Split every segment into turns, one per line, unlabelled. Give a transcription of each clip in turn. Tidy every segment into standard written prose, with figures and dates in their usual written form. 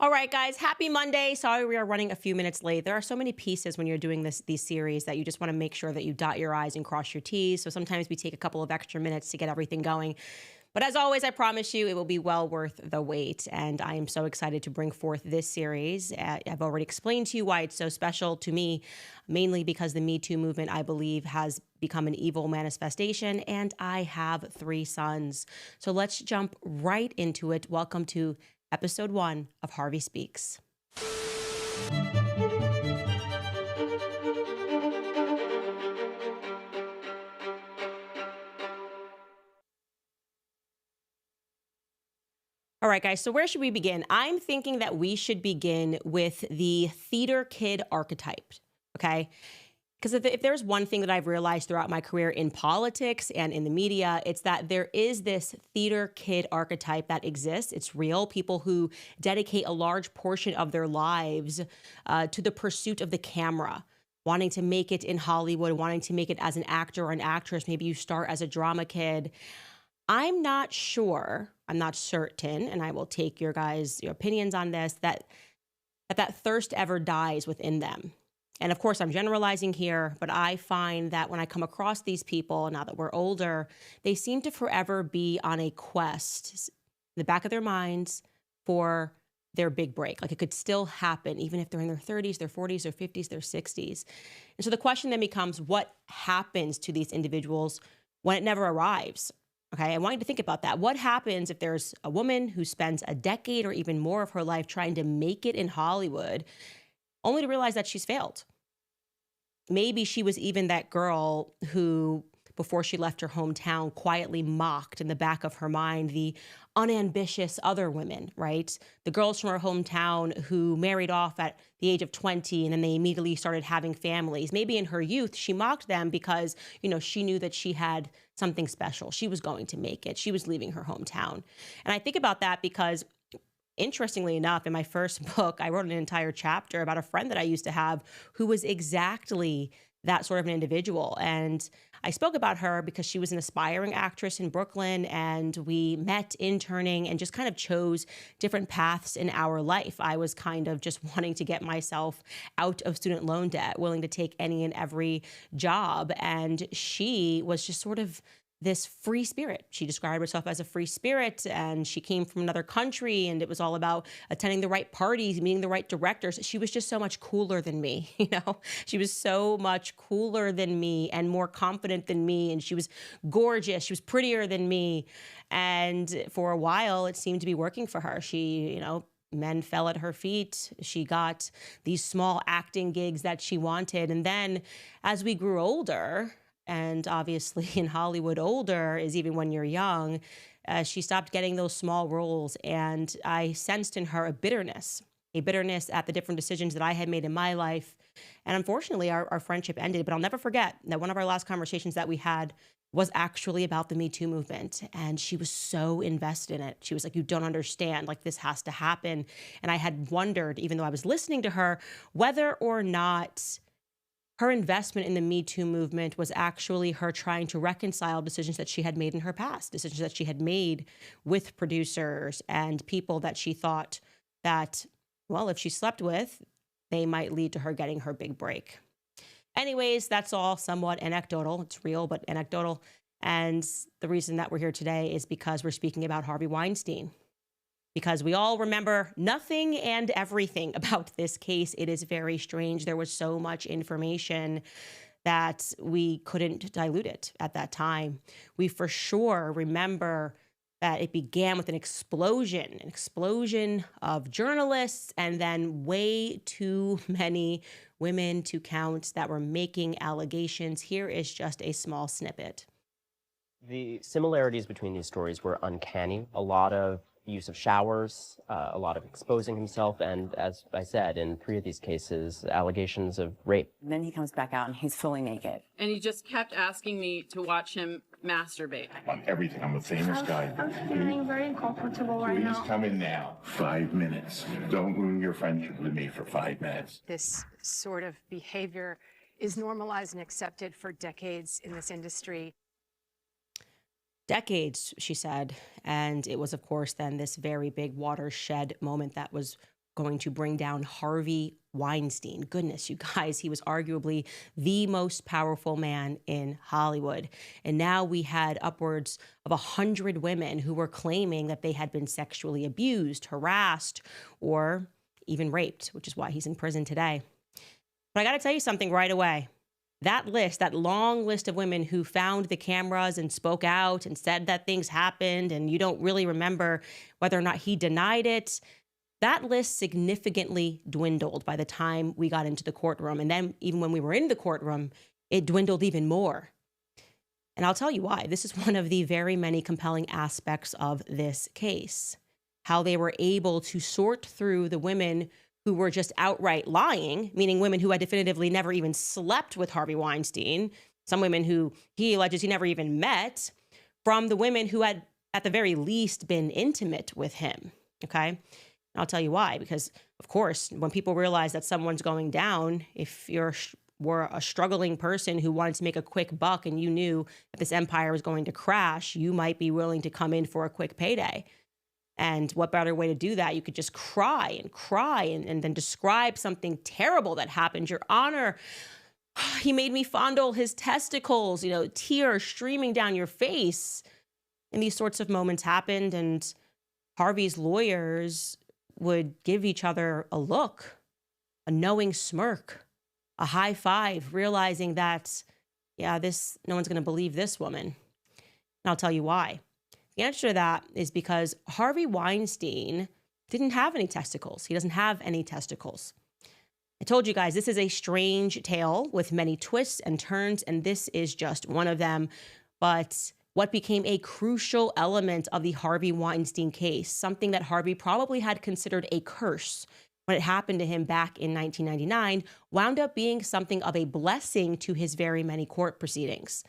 All right, guys, happy Monday. Sorry we are running a few minutes late. There are so many pieces when you're doing these series that you just want to make sure that you dot your I's and cross your T's. So sometimes we take a couple of extra minutes to get everything going. But as always, I promise you it will be well worth the wait. And I am so excited to bring forth this series. I've already explained to you why it's so special to me, mainly because the Me Too movement, I believe, has become an evil manifestation. And I have 3 sons. So let's jump right into it. Welcome to episode 1 of Harvey Speaks. All right, guys, so where should we begin? I'm thinking that we should begin with the theater kid archetype, okay? Because if there's one thing that I've realized throughout my career in politics and in the media, it's that there is this theater kid archetype that exists. It's real. People who dedicate a large portion of their lives to the pursuit of the camera, wanting to make it in Hollywood, wanting to make it as an actor or an actress. Maybe you start as a drama kid. I'm not sure, I'm not certain, and I will take your opinions on this, that thirst ever dies within them. And of course, I'm generalizing here, but I find that when I come across these people, now that we're older, they seem to forever be on a quest in the back of their minds for their big break. Like it could still happen, even if they're in their 30s, their 40s, their 50s, their 60s. And so the question then becomes, what happens to these individuals when it never arrives? Okay, I want you to think about that. What happens if there's a woman who spends a decade or even more of her life trying to make it in Hollywood, only to realize that she's failed? Maybe she was even that girl who, before she left her hometown, quietly mocked in the back of her mind the unambitious other women, right? The girls from her hometown who married off at the age of 20 and then they immediately started having families. Maybe in her youth, she mocked them because, she knew that she had something special. She was going to make it. She was leaving her hometown. And I think about that because, interestingly enough, in my first book, I wrote an entire chapter about a friend that I used to have who was exactly that sort of an individual. And I spoke about her because she was an aspiring actress in Brooklyn, and we met interning and just kind of chose different paths in our life. I was kind of just wanting to get myself out of student loan debt, willing to take any and every job. And she was just sort of this free spirit. She described herself as a free spirit, and she came from another country, and it was all about attending the right parties, meeting the right directors. She was just so much cooler than me, She was so much cooler than me and more confident than me, and she was gorgeous. She was prettier than me. And for a while, it seemed to be working for her. She, men fell at her feet. She got these small acting gigs that she wanted. And then as we grew older, and obviously in Hollywood, older is even when you're young, she stopped getting those small roles. And I sensed in her a bitterness at the different decisions that I had made in my life. And unfortunately, our friendship ended. But I'll never forget that one of our last conversations that we had was actually about the Me Too movement. And she was so invested in it. She was like, you don't understand, like this has to happen. And I had wondered, even though I was listening to her, whether or not her investment in the Me Too movement was actually her trying to reconcile decisions that she had made in her past, decisions that she had made with producers and people that she thought that, well, if she slept with, they might lead to her getting her big break. Anyways, that's all somewhat anecdotal. It's real, but anecdotal. And the reason that we're here today is because we're speaking about Harvey Weinstein. Because we all remember nothing and everything about this case. It is very strange. There was so much information that we couldn't dilute it at that time. We for sure remember that it began with an explosion of journalists, and then way too many women to count that were making allegations. Here is just a small snippet.
The similarities between these stories were uncanny. A lot of use of showers, a lot of exposing himself, and as I said, in 3 of these cases, allegations of rape.
And then he comes back out and he's fully naked.
And he just kept asking me to watch him masturbate.
On everything. I'm a famous guy.
I'm feeling very uncomfortable right now.
Please come in now. 5 minutes. Don't ruin your friendship with me for 5 minutes.
This sort of behavior is normalized and accepted for decades in this industry.
Decades, she said. And it was, of course, then this very big watershed moment that was going to bring down Harvey Weinstein. Goodness, you guys, he was arguably the most powerful man in Hollywood. And now we had upwards of 100 women who were claiming that they had been sexually abused, harassed, or even raped, which is why he's in prison today. But I got to tell you something right away. That list, that long list of women who found the cameras and spoke out and said that things happened, and you don't really remember whether or not he denied it, that list significantly dwindled by the time we got into the courtroom. And then even when we were in the courtroom, it dwindled even more. And I'll tell you why. This is one of the very many compelling aspects of this case. How they were able to sort through the women who were just outright lying, meaning women who had definitively never even slept with Harvey Weinstein, some women who he alleges he never even met, from the women who had at the very least been intimate with him, okay? And I'll tell you why, because of course, when people realize that someone's going down, if were a struggling person who wanted to make a quick buck and you knew that this empire was going to crash, you might be willing to come in for a quick payday. And what better way to do that? You could just cry and then describe something terrible that happened. Your Honor, he made me fondle his testicles, tears streaming down your face. And these sorts of moments happened, and Harvey's lawyers would give each other a look, a knowing smirk, a high five, realizing that, no one's going to believe this woman. And I'll tell you why. The answer to that is because Harvey Weinstein didn't have any testicles. He doesn't have any testicles. I told you guys, this is a strange tale with many twists and turns, and this is just one of them. But what became a crucial element of the Harvey Weinstein case, something that Harvey probably had considered a curse when it happened to him back in 1999, wound up being something of a blessing to his very many court proceedings.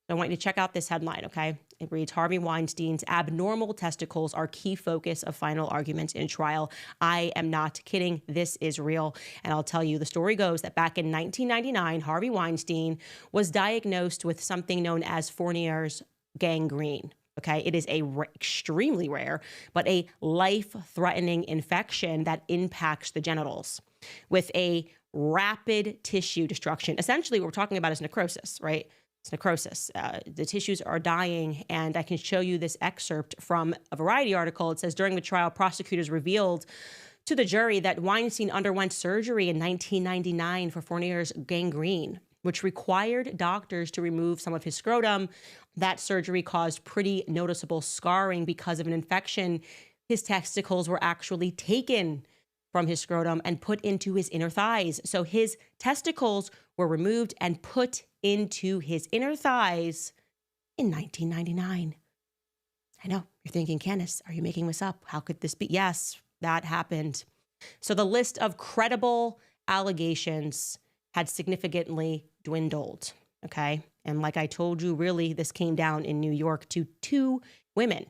I want you to check out this headline, okay? It reads, Harvey Weinstein's abnormal testicles are key focus of final arguments in trial. I am not kidding. This is real. And I'll tell you, the story goes that back in 1999, Harvey Weinstein was diagnosed with something known as Fournier's gangrene. Okay, it is extremely rare, but a life-threatening infection that impacts the genitals with a rapid tissue destruction. Essentially, what we're talking about is necrosis, right? It's necrosis. The tissues are dying, and I can show you this excerpt from a Variety article. It says, during the trial, prosecutors revealed to the jury that Weinstein underwent surgery in 1999 for Fournier's gangrene, which required doctors to remove some of his scrotum. That surgery caused pretty noticeable scarring because of an infection. His testicles were actually taken from his scrotum and put into his inner thighs. So his testicles were removed and put into his inner thighs in 1999. I know, you're thinking, Candace, are you making this up? How could this be? Yes, that happened. So the list of credible allegations had significantly dwindled, okay? And like I told you, really, this came down in New York to 2 women.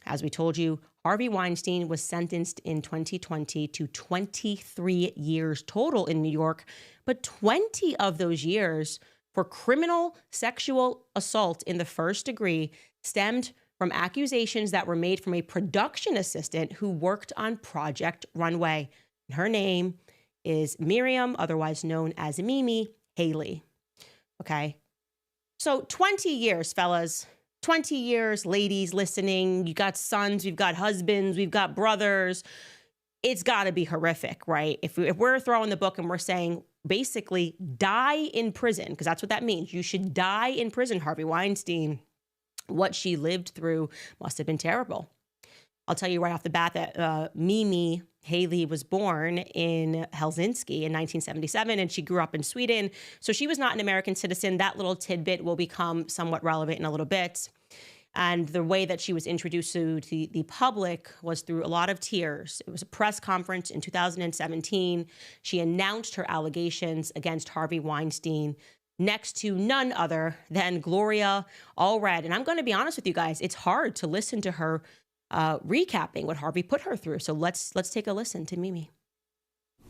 As we told you, Harvey Weinstein was sentenced in 2020 to 23 years total in New York, but 20 of those years for criminal sexual assault in the first degree stemmed from accusations that were made from a production assistant who worked on Project Runway. Her name is Miriam, otherwise known as Mimi Haley. Okay. So 20 years, fellas. 20 years, ladies listening. You got sons, we've got husbands, we've got brothers. It's got to be horrific, right? If we're throwing the book and we're saying, basically, die in prison, because that's what that means. You should die in prison, Harvey Weinstein. What she lived through must have been terrible. I'll tell you right off the bat that Mimi Haley was born in Helsinki in 1977, and she grew up in Sweden. So she was not an American citizen. That little tidbit will become somewhat relevant in a little bit. And the way that she was introduced to the public was through a lot of tears. It was a press conference in 2017. She announced her allegations against Harvey Weinstein next to none other than Gloria Allred. And I'm going to be honest with you guys, it's hard to listen to her recapping what Harvey put her through. So let's take a listen to Mimi.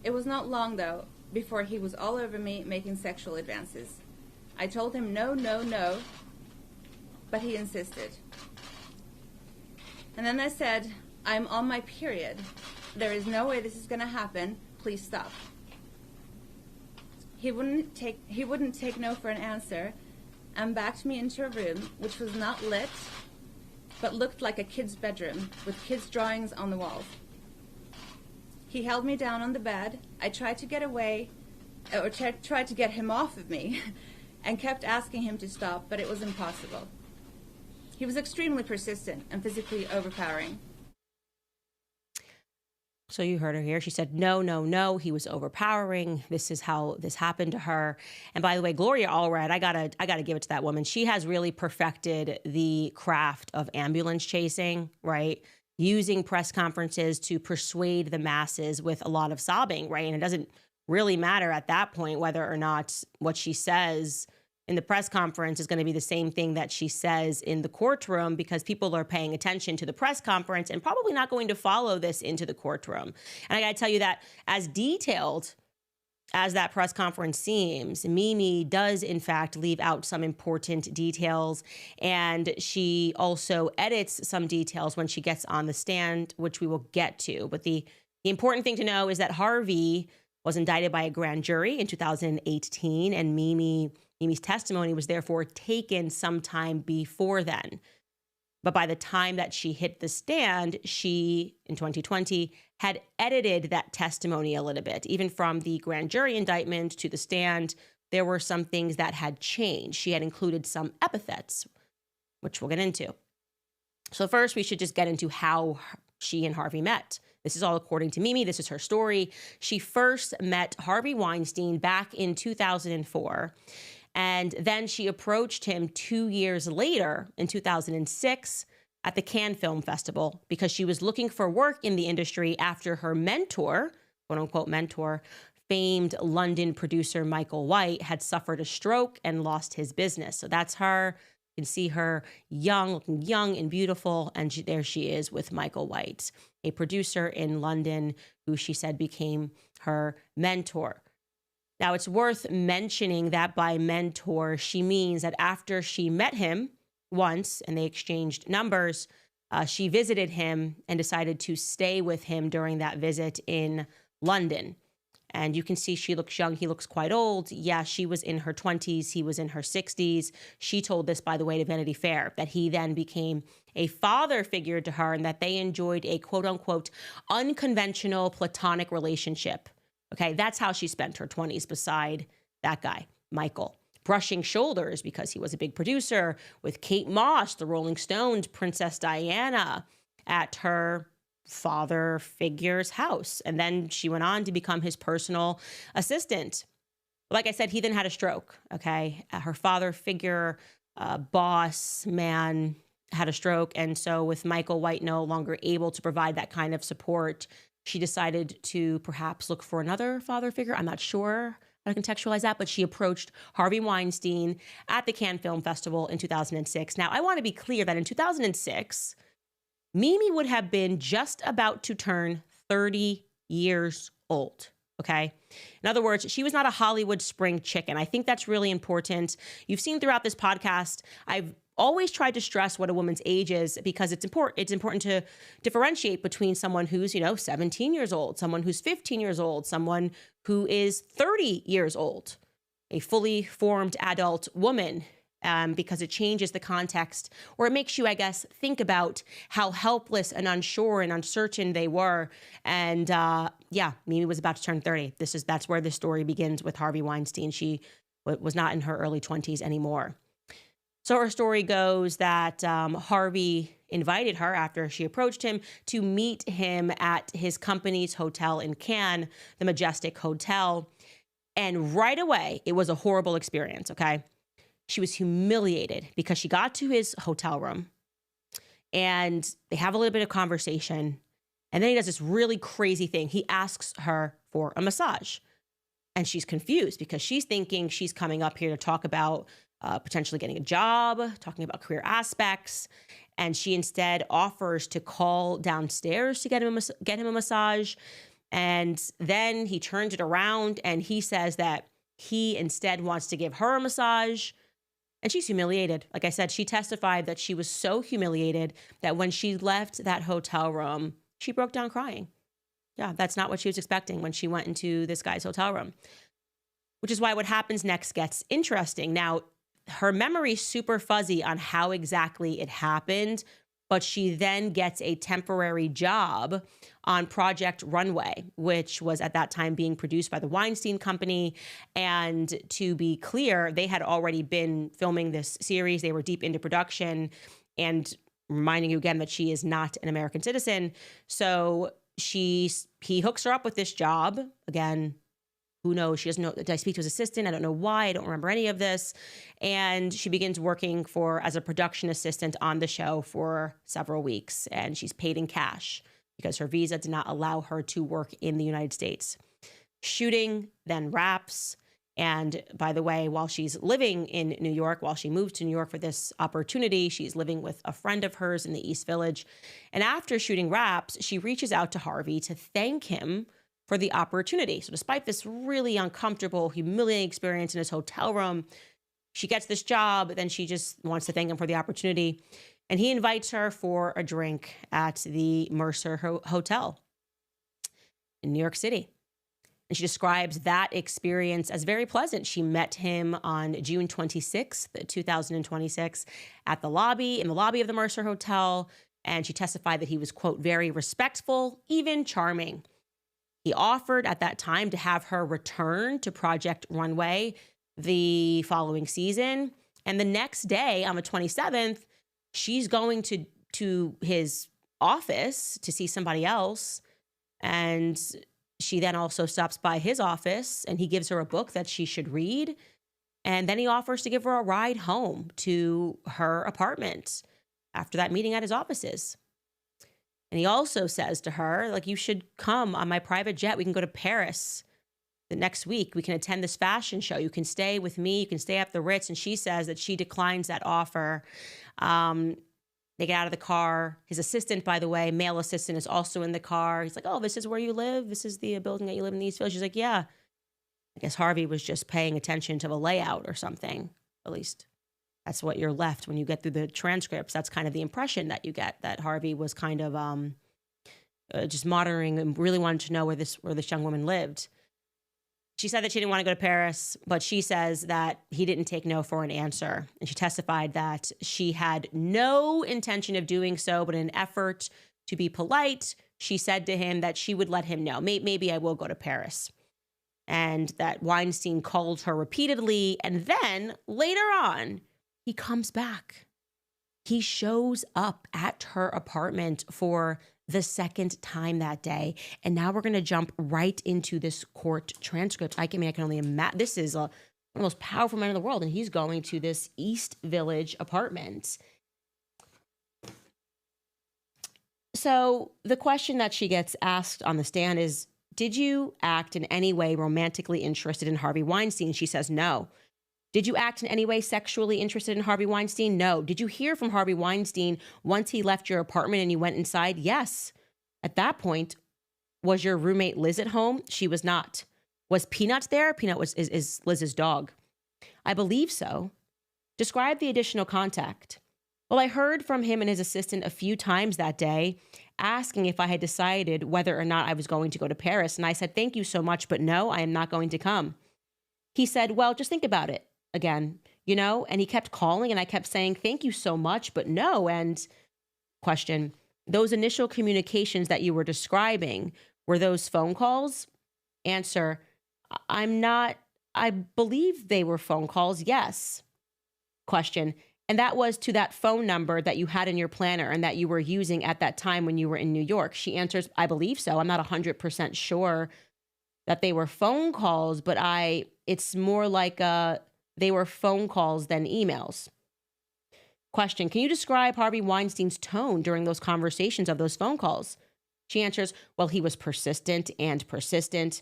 It was not long, though, before he was all over me making sexual advances. I told him no, no, no, but he insisted. And then I said, I'm on my period. There is no way this is going to happen. Please stop. He wouldn't take no for an answer and backed me into a room which was not lit but looked like a kid's bedroom with kids' drawings on the walls. He held me down on the bed. I tried to get away, or tried to get him off of me, and kept asking him to stop, but it was impossible. He was extremely persistent and physically overpowering.
So you heard her here. She said, no, no, no, he was overpowering. This is how this happened to her. And by the way, Gloria Allred, I gotta give it to that woman. She has really perfected the craft of ambulance chasing, right? Using press conferences to persuade the masses with a lot of sobbing, right? And it doesn't really matter at that point whether or not what she says in the press conference is going to be the same thing that she says in the courtroom, because people are paying attention to the press conference and probably not going to follow this into the courtroom. And I got to tell you that as detailed as that press conference seems, Mimi does in fact leave out some important details, and she also edits some details when she gets on the stand, which we will get to. But the important thing to know is that Harvey was indicted by a grand jury in 2018, and Mimi's testimony was therefore taken sometime before then. But by the time that she hit the stand, she, in 2020, had edited that testimony a little bit. Even from the grand jury indictment to the stand, there were some things that had changed. She had included some epithets, which we'll get into. So first, we should just get into how she and Harvey met. This is all according to Mimi. This is her story. She first met Harvey Weinstein back in 2004. And then she approached him 2 years later in 2006 at the Cannes Film Festival because she was looking for work in the industry after her mentor, quote unquote mentor, famed London producer Michael White, had suffered a stroke and lost his business. So that's her. You can see her young, looking young and beautiful. And there she is with Michael White, a producer in London who she said became her mentor. Now, it's worth mentioning that by mentor, she means that after she met him once and they exchanged numbers, she visited him and decided to stay with him during that visit in London. And you can see she looks young. He looks quite old. Yeah, she was in her 20s. He was in her 60s. She told this, by the way, to Vanity Fair, that he then became a father figure to her and that they enjoyed a quote unquote unconventional platonic relationship. Okay, that's how she spent her 20s beside that guy, Michael, brushing shoulders because he was a big producer with Kate Moss, the Rolling Stones, Princess Diana, at her father figure's house. And then she went on to become his personal assistant. Like I said, he then had a stroke, okay? Her father figure, boss, man, had a stroke. And so with Michael White no longer able to provide that kind of support, she decided to perhaps look for another father figure. I'm not sure how to contextualize that, but she approached Harvey Weinstein at the Cannes Film Festival in 2006. Now, I want to be clear that in 2006, Mimi would have been just about to turn 30 years old, okay? In other words, she was not a Hollywood spring chicken. I think that's really important. You've seen throughout this podcast, I've always tried to stress what a woman's age is because it's important. It's important to differentiate between someone who's, 17 years old, someone who's 15 years old, someone who is 30 years old, a fully formed adult woman, because it changes the context, or it makes you, I guess, think about how helpless and unsure and uncertain they were. And Mimi was about to turn 30. That's where the story begins with Harvey Weinstein. She was not in her early 20s anymore. So her story goes that Harvey invited her after she approached him to meet him at his company's hotel in Cannes, the Majestic Hotel. And right away, it was a horrible experience, okay? She was humiliated because she got to his hotel room and they have a little bit of conversation. And then he does this really crazy thing. He asks her for a massage. And she's confused because she's thinking she's coming up here to talk about potentially getting a job, talking about career aspects. And she instead offers to call downstairs to get him a massage. And then he turns it around and he says that he instead wants to give her a massage. And she's humiliated. Like I said, she testified that she was so humiliated that when she left that hotel room, she broke down crying. Yeah, that's not what she was expecting when she went into this guy's hotel room, which is why what happens next gets interesting. Now, her memory's super fuzzy on how exactly it happened, but she then gets a temporary job on Project Runway, which was at that time being produced by the Weinstein Company. And to be clear, they had already been filming this series. They were deep into production, and reminding you again that she is not an American citizen. So he hooks her up with this job. Again, who knows? She doesn't know. Did I speak to his assistant? I don't know why. I don't remember any of this. And she begins working as a production assistant on the show for several weeks. And she's paid in cash because her visa did not allow her to work in the United States. Shooting then wraps. And by the way, while she's living in New York, while she moved to New York for this opportunity, she's living with a friend of hers in the East Village. And after shooting wraps, she reaches out to Harvey to thank him for the opportunity. So despite this really uncomfortable, humiliating experience in his hotel room, she gets this job, then she just wants to thank him for the opportunity. And he invites her for a drink at the Mercer Hotel in New York City. And she describes that experience as very pleasant. She met him on June 26th, 2026, in the lobby of the Mercer Hotel. And she testified that he was, quote, very respectful, even charming. He offered at that time to have her return to Project Runway the following season. And the next day, on the 27th, she's going to his office to see somebody else. And she then also stops by his office, and he gives her a book that she should read. And then he offers to give her a ride home to her apartment after that meeting at his offices. And he also says to her, like, you should come on my private jet. We can go to Paris the next week. We can attend this fashion show. You can stay with me. You can stay at the Ritz. And she says that she declines that offer. They get out of the car. His assistant, by the way, male assistant, is also in the car. He's like, oh, this is where you live? This is the building that you live in the East Village? She's like, yeah. I guess Harvey was just paying attention to the layout or something. At least that's what you're left when you get through the transcripts. That's kind of the impression that you get, that Harvey was kind of just monitoring and really wanted to know where this young woman lived. She said that she didn't want to go to Paris, but she says that he didn't take no for an answer. And she testified that she had no intention of doing so, but in an effort to be polite, she said to him that she would let him know, maybe I will go to Paris. And that Weinstein called her repeatedly. And then later on, he comes back. He shows up at her apartment for the second time that day. And now we're going to jump right into this court transcript. I can only imagine. This is one of the most powerful men in the world. And he's going to this East Village apartment. So the question that she gets asked on the stand is, did you act in any way romantically interested in Harvey Weinstein? She says no. Did you act in any way sexually interested in Harvey Weinstein? No. Did you hear from Harvey Weinstein once he left your apartment and you went inside? Yes. At that point, was your roommate Liz at home? She was not. Was Peanut there? Peanut is Liz's dog. I believe so. Describe the additional contact. Well, I heard from him and his assistant a few times that day, asking if I had decided whether or not I was going to go to Paris. And I said, thank you so much, but no, I am not going to come. He said, well, just think about it. Again, and he kept calling and I kept saying, thank you so much, but no. And question, those initial communications that you were describing, were those phone calls? Answer, I believe they were phone calls. Yes. Question, and that was to that phone number that you had in your planner and that you were using at that time when you were in New York. She answers, I believe so. I'm not 100% sure that they were phone calls, but it's more like they were phone calls than emails. Question, can you describe Harvey Weinstein's tone during those conversations of those phone calls? She answers, well, he was persistent and persistent.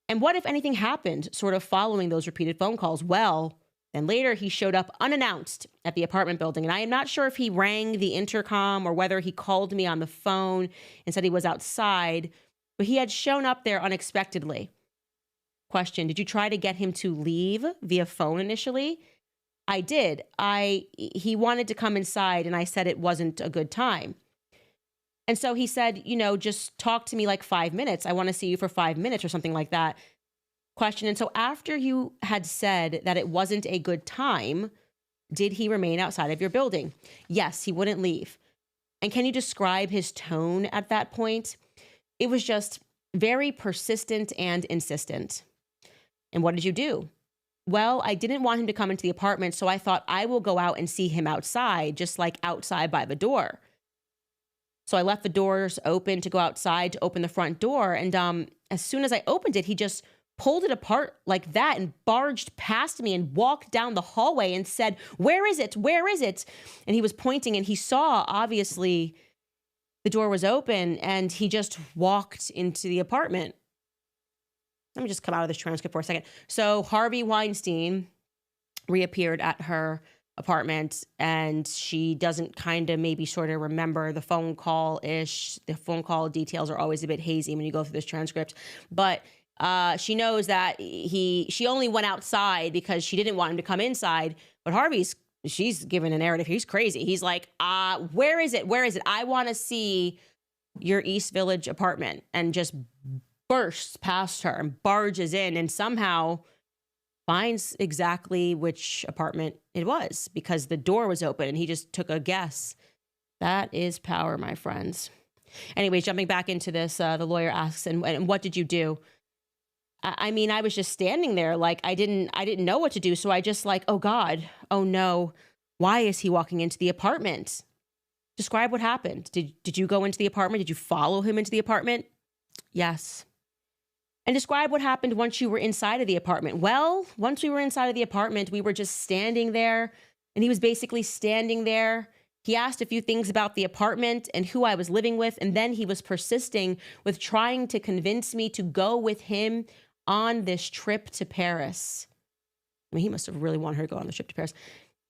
And what, if anything, happened sort of following those repeated phone calls? Well, then later he showed up unannounced at the apartment building. And I am not sure if he rang the intercom or whether he called me on the phone and said he was outside, but he had shown up there unexpectedly. Question, did you try to get him to leave via phone initially? I did. He wanted to come inside and I said it wasn't a good time. And so he said, just talk to me like 5 minutes. I want to see you for 5 minutes or something like that. Question. And so after you had said that it wasn't a good time, did he remain outside of your building? Yes, he wouldn't leave. And can you describe his tone at that point? It was just very persistent and insistent. And what did you do? Well, I didn't want him to come into the apartment, so I thought I will go out and see him outside, just like outside by the door. So I left the doors open to go outside to open the front door. And as soon as I opened it, he just pulled it apart like that and barged past me and walked down the hallway and said, "Where is it? Where is it?" And he was pointing, and he saw, obviously, the door was open, and he just walked into the apartment. Let me just come out of this transcript for a second. So Harvey Weinstein reappeared at her apartment, and she doesn't kind of maybe sort of remember the phone call-ish. The phone call details are always a bit hazy when you go through this transcript. But she knows that she only went outside because she didn't want him to come inside. But she's given a narrative. He's crazy. He's like, where is it? Where is it? I want to see your East Village apartment. And just bursts past her and barges in and somehow finds exactly which apartment it was because the door was open and he just took a guess. That is power, my friends. Anyways, jumping back into this, the lawyer asks, and what did you do? I mean, I was just standing there like I didn't know what to do. So I just like, oh God, oh no, why is he walking into the apartment? Describe what happened. Did you go into the apartment? Did you follow him into the apartment? Yes. And describe what happened once you were inside of the apartment. Well, once we were inside of the apartment, we were just standing there, and he was basically standing there. He asked a few things about the apartment and who I was living with, and then he was persisting with trying to convince me to go with him on this trip to Paris. I mean, he must have really wanted her to go on the trip to Paris.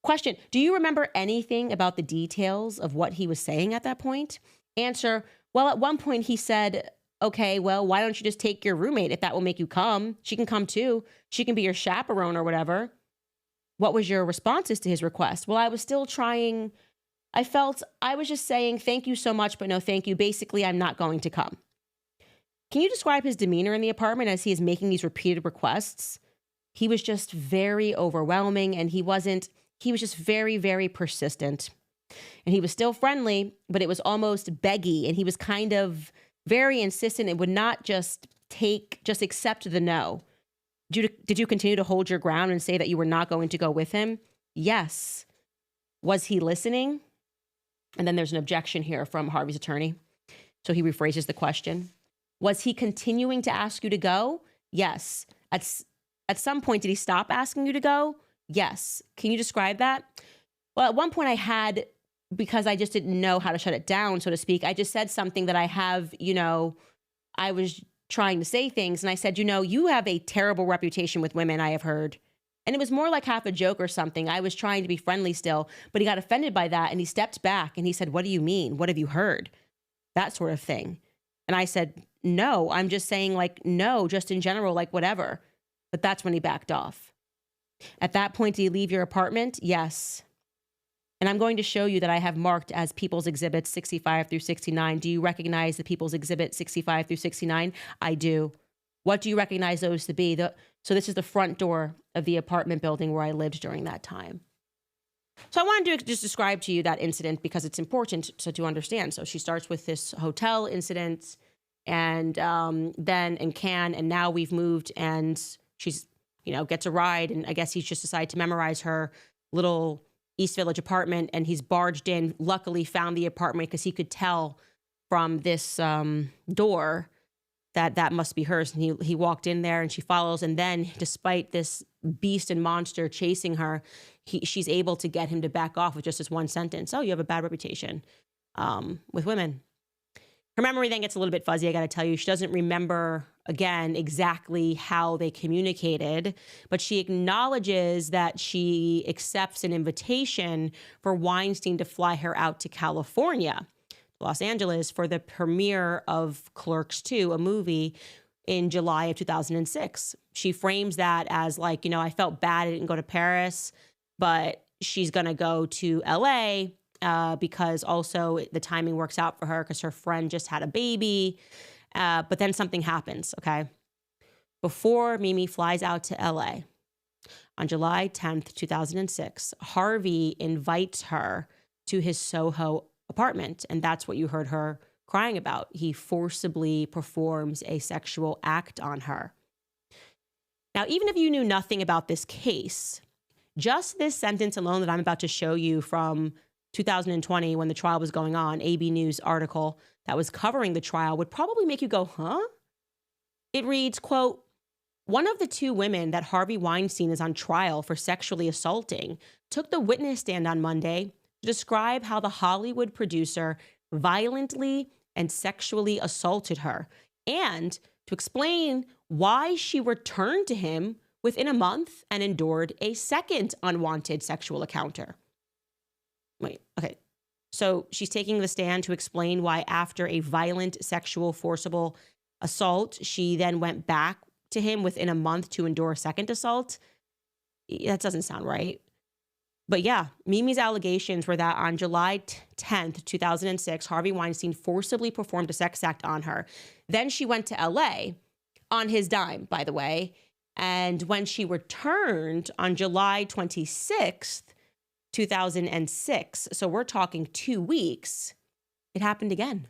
Question, do you remember anything about the details of what he was saying at that point? Answer, well, at one point he said, okay, well, why don't you just take your roommate if that will make you come? She can come too. She can be your chaperone or whatever. What was your responses to his request? Well, I was still trying. I was just saying, thank you so much, but no thank you. Basically, I'm not going to come. Can you describe his demeanor in the apartment as he is making these repeated requests? He was just very overwhelming, and he was just very, very persistent. And he was still friendly, but it was almost beggy, and he was kind of very insistent and would not just accept the no. Did you continue to hold your ground and say that you were not going to go with him? Yes. Was he listening? And then there's an objection here from Harvey's attorney. So he rephrases the question. Was he continuing to ask you to go? Yes. At some point, did he stop asking you to go? Yes. Can you describe that? Well, at one point because I just didn't know how to shut it down, so to speak, I just said something that I was trying to say things. And I said, you have a terrible reputation with women, I have heard. And it was more like half a joke or something. I was trying to be friendly still, but he got offended by that. And he stepped back and he said, what do you mean? What have you heard? That sort of thing. And I said, no, I'm just saying no, just in general, whatever. But that's when he backed off. At that point, did he leave your apartment? Yes. And I'm going to show you that I have marked as People's Exhibits 65 through 69. Do you recognize the People's Exhibit 65 through 69? I do. What do you recognize those to be? So this is the front door of the apartment building where I lived during that time. So I wanted to just describe to you that incident because it's important to understand. So she starts with this hotel incident and then in Cannes, and now we've moved and she's, gets a ride. And I guess he's just decided to memorize her little East Village apartment, and he's barged in, luckily found the apartment because he could tell from this door that must be hers. And he walked in there and she follows. And then despite this beast and monster chasing her, she's able to get him to back off with just this one sentence. Oh, you have a bad reputation with women. Her memory then gets a little bit fuzzy, I got to tell you. She doesn't remember, again, exactly how they communicated, but she acknowledges that she accepts an invitation for Weinstein to fly her out to California, Los Angeles, for the premiere of Clerks 2, a movie in July of 2006. She frames that as I felt bad I didn't go to Paris, but she's going to go to LA because also the timing works out for her because her friend just had a baby. But then something happens, okay? Before Mimi flies out to LA on July 10th, 2006, Harvey invites her to his Soho apartment. And that's what you heard her crying about. He forcibly performs a sexual act on her. Now, even if you knew nothing about this case, just this sentence alone that I'm about to show you from 2020 when the trial was going on, AB News article that was covering the trial would probably make you go, huh? It reads, quote, one of the two women that Harvey Weinstein is on trial for sexually assaulting took the witness stand on Monday to describe how the Hollywood producer violently and sexually assaulted her and to explain why she returned to him within a month and endured a second unwanted sexual encounter. Wait, okay. So she's taking the stand to explain why after a violent sexual forcible assault, she then went back to him within a month to endure a second assault. That doesn't sound right. But yeah, Mimi's allegations were that on July 10th, 2006, Harvey Weinstein forcibly performed a sex act on her. Then she went to LA on his dime, by the way. And when she returned on July 26th, 2006, so we're talking 2 weeks, it happened again.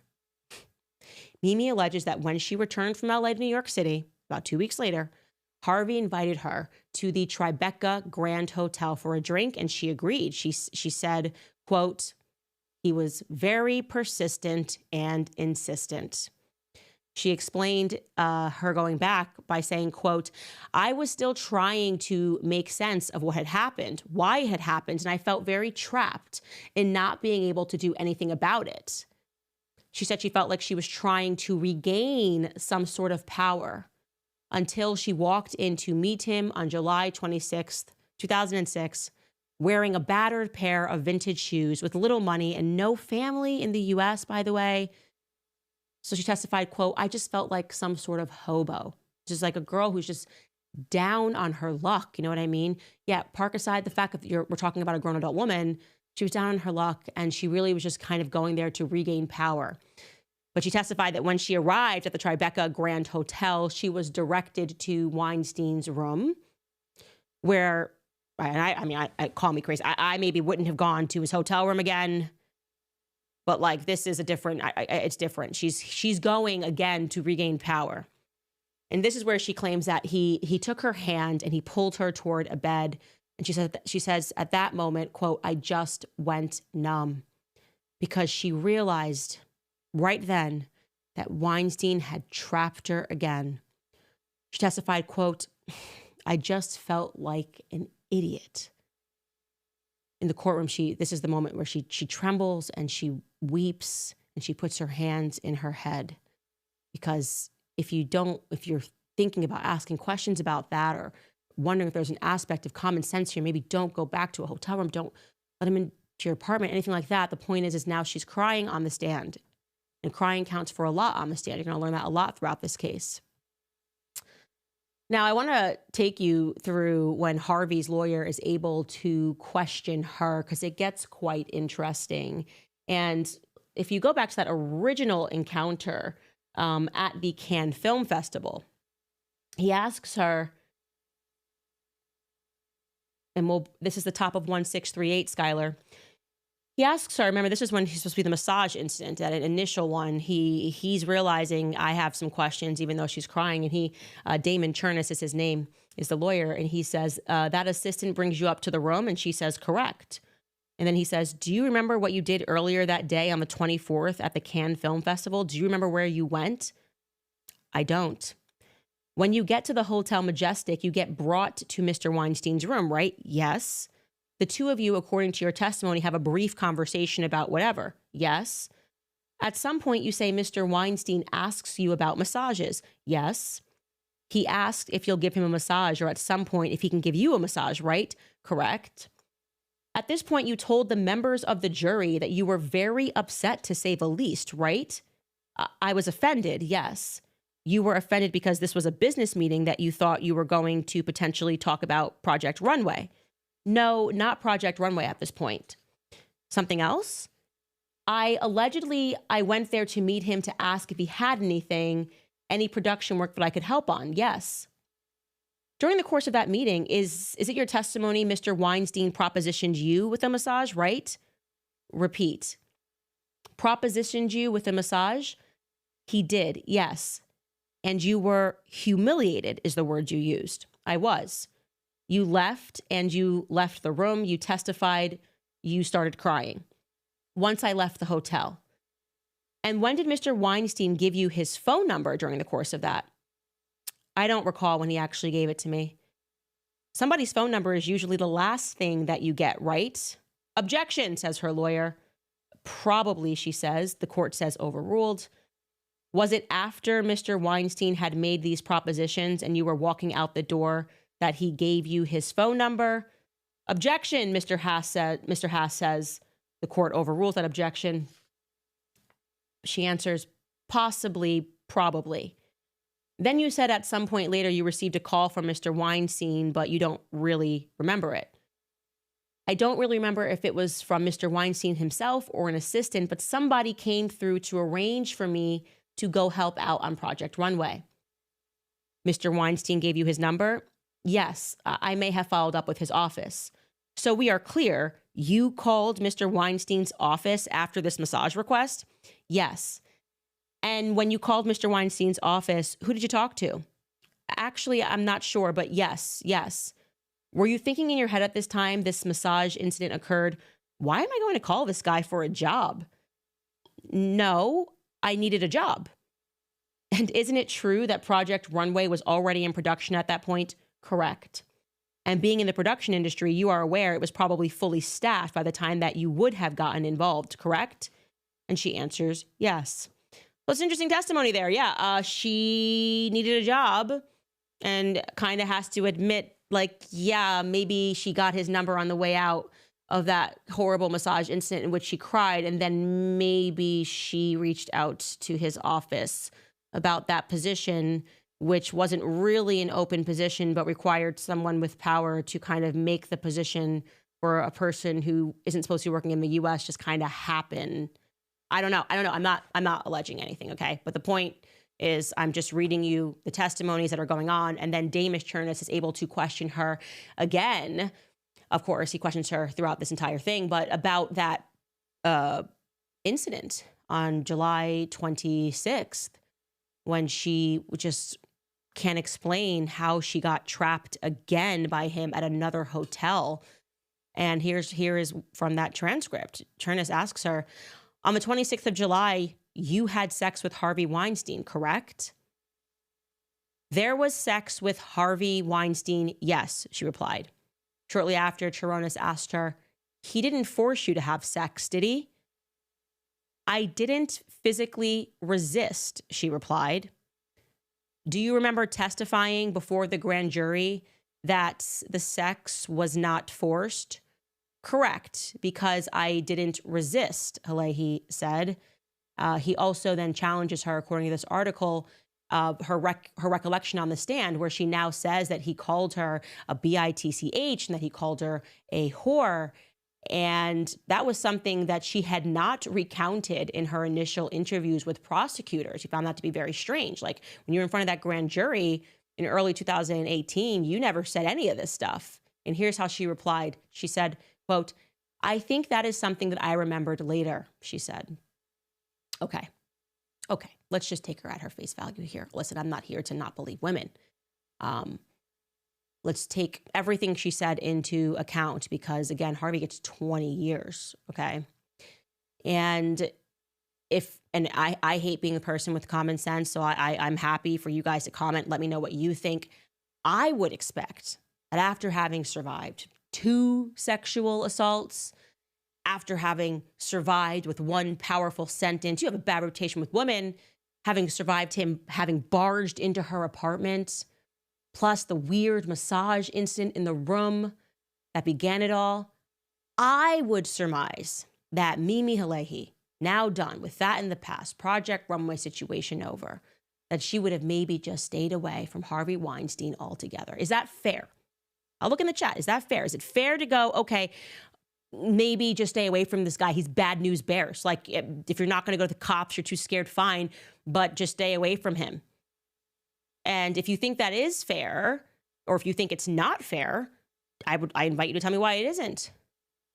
Mimi alleges that when she returned from LA to New York City, about 2 weeks later, Harvey invited her to the Tribeca Grand Hotel for a drink, and she agreed. She said, quote, he was very persistent and insistent. She explained her going back by saying, quote, I was still trying to make sense of what had happened, why it had happened, and I felt very trapped in not being able to do anything about it. She said she felt like she was trying to regain some sort of power until she walked in to meet him on July 26th, 2006, wearing a battered pair of vintage shoes with little money and no family in the U.S., by the way. So she testified, quote, I just felt like some sort of hobo, just like a girl who's just down on her luck. You know what I mean? Yeah, park aside the fact that we're talking about a grown adult woman. She was down on her luck and she really was just kind of going there to regain power. But she testified that when she arrived at the Tribeca Grand Hotel, she was directed to Weinstein's room where, and I call me crazy. I maybe wouldn't have gone to his hotel room again. But like, this is a different, it's different. She's going again to regain power. And this is where she claims that he took her hand and he pulled her toward a bed. And she says at that moment, quote, I just went numb because she realized right then that Weinstein had trapped her again. She testified, quote, I just felt like an idiot. In the courtroom, this is the moment where she trembles and she weeps and she puts her hands in her head. Because if you're thinking about asking questions about that or wondering if there's an aspect of common sense here, maybe don't go back to a hotel room, don't let him into your apartment, anything like that. The point is now she's crying on the stand. And crying counts for a lot on the stand. You're going to learn that a lot throughout this case. Now, I want to take you through when Harvey's lawyer is able to question her because it gets quite interesting. And if you go back to that original encounter at the Cannes Film Festival, he asks her, and this is the top of 1638, Skylar. He asks her, remember, this is when he's supposed to be the massage incident, that initial one. He's realizing I have some questions, even though she's crying. And Damon Chernus is his name, is the lawyer. And he says, that assistant brings you up to the room. And she says, correct. And then he says, do you remember what you did earlier that day on the 24th at the Cannes Film Festival? Do you remember where you went? I don't. When you get to the Hotel Majestic, you get brought to Mr. Weinstein's room, right? Yes. The two of you, according to your testimony, have a brief conversation about whatever. Yes. At some point, you say Mr. Weinstein asks you about massages. Yes. He asked if you'll give him a massage, or at some point, if he can give you a massage, right? Correct. At this point, you told the members of the jury that you were very upset, to say the least, right? I was offended, yes. You were offended because this was a business meeting that you thought you were going to potentially talk about Project Runway. No, not Project Runway at this point. Something else? I went there to meet him to ask if he had any production work that I could help on. Yes. During the course of that meeting, is it your testimony Mr. Weinstein propositioned you with a massage, right? Repeat. Propositioned you with a massage? He did, yes. And you were humiliated is the word you used. I was. You left the room. You testified. You started crying. Once I left the hotel. And when did Mr. Weinstein give you his phone number during the course of that? I don't recall when he actually gave it to me. Somebody's phone number is usually the last thing that you get, right? Objection, says her lawyer. Probably, she says. The court says overruled. Was it after Mr. Weinstein had made these propositions and you were walking out the door that he gave you his phone number? Objection, Mr. Haas says. The court overrules that objection. She answers, possibly, probably. Then you said at some point later you received a call from Mr. Weinstein, but you don't really remember it. I don't really remember if it was from Mr. Weinstein himself or an assistant, but somebody came through to arrange for me to go help out on Project Runway. Mr. Weinstein gave you his number? Yes, I may have followed up with his office. So we are clear, you called Mr. Weinstein's office after this massage request? Yes. And when you called Mr. Weinstein's office, who did you talk to? Actually, I'm not sure, but yes. Were you thinking in your head at this time this massage incident occurred, why am I going to call this guy for a job? No, I needed a job. And isn't it true that Project Runway was already in production at that point? Correct. And being in the production industry, you are aware it was probably fully staffed by the time that you would have gotten involved, correct? And she answers, yes. Well, it's interesting testimony there. Yeah, she needed a job and kind of has to admit, like, yeah, maybe she got his number on the way out of that horrible massage incident in which she cried. And then maybe she reached out to his office about that position, which wasn't really an open position, but required someone with power to kind of make the position for a person who isn't supposed to be working in the U.S. just kind of happen. I don't know. I'm not alleging anything, okay? But the point is I'm just reading you the testimonies that are going on, and then Damish Chernus is able to question her again. Of course, he questions her throughout this entire thing, but about that incident on July 26th, when she just can't explain how she got trapped again by him at another hotel. And here is from that transcript. Chernus asks her, on the 26th of July, you had sex with Harvey Weinstein, correct? There was sex with Harvey Weinstein, yes, she replied. Shortly after, Chernus asked her, he didn't force you to have sex, did he? I didn't physically resist, she replied. Do you remember testifying before the grand jury that the sex was not forced? Correct, because I didn't resist, Halehi said. He also then challenges her, according to this article, her recollection on the stand, where she now says that he called her a bitch and that he called her a whore. And that was something that she had not recounted in her initial interviews with prosecutors. She found that to be very strange. Like, when you're in front of that grand jury in early 2018, you never said any of this stuff. And here's how she replied. She said, quote, I think that is something that I remembered later, she said. Okay, let's just take her at her face value here. Listen, I'm not here to not believe women. Let's take everything she said into account because, again, Harvey gets 20 years, okay? And I hate being a person with common sense, so I'm happy for you guys to comment. Let me know what you think. I would expect that after having survived 2 sexual assaults, after having survived with 1 powerful sentence, you have a bad reputation with women, having survived him having barged into her apartment, plus the weird massage incident in the room that began it all, I would surmise that Mimi Halehi, now done with that in the past, Project Runway situation over, that she would have maybe just stayed away from Harvey Weinstein altogether. Is that fair? I'll look in the chat. Is that fair? Is it fair to go, okay, maybe just stay away from this guy. He's bad news bears. Like, if you're not going to go to the cops, you're too scared, fine, but just stay away from him. And if you think that is fair, or if you think it's not fair, I invite you to tell me why it isn't.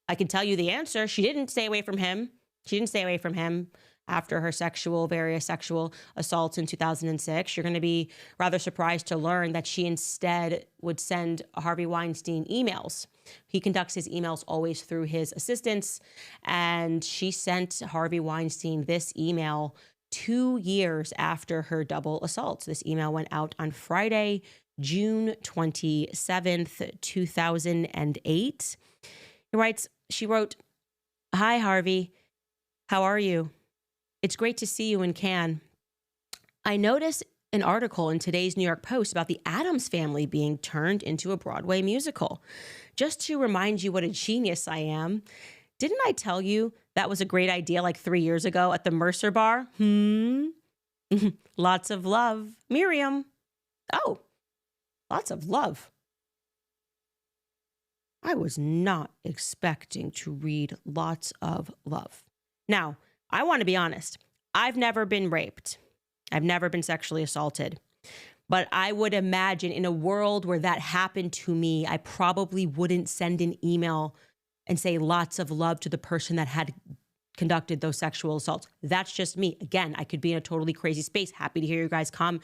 I can tell you the answer. She didn't stay away from him. She didn't stay away from him after her various sexual assaults in 2006. You're going to be rather surprised to learn that she instead would send Harvey Weinstein emails. He conducts his emails always through his assistants, and she sent Harvey Weinstein this email 2 years after her double assaults. This email went out on Friday, June 27th, 2008. She wrote, "Hi, Harvey. How are you? It's great to see you in Cannes. I noticed an article in today's New York Post about the Addams Family being turned into a Broadway musical. Just to remind you what a genius I am, didn't I tell you that was a great idea like 3 years ago at the Mercer Bar? Lots of love, Miriam." Oh, lots of love. I was not expecting to read lots of love. Now, I want to be honest. I've never been raped. I've never been sexually assaulted. But I would imagine in a world where that happened to me, I probably wouldn't send an email and say lots of love to the person that had conducted those sexual assaults. That's just me. Again, I could be in a totally crazy space. Happy to hear you guys come,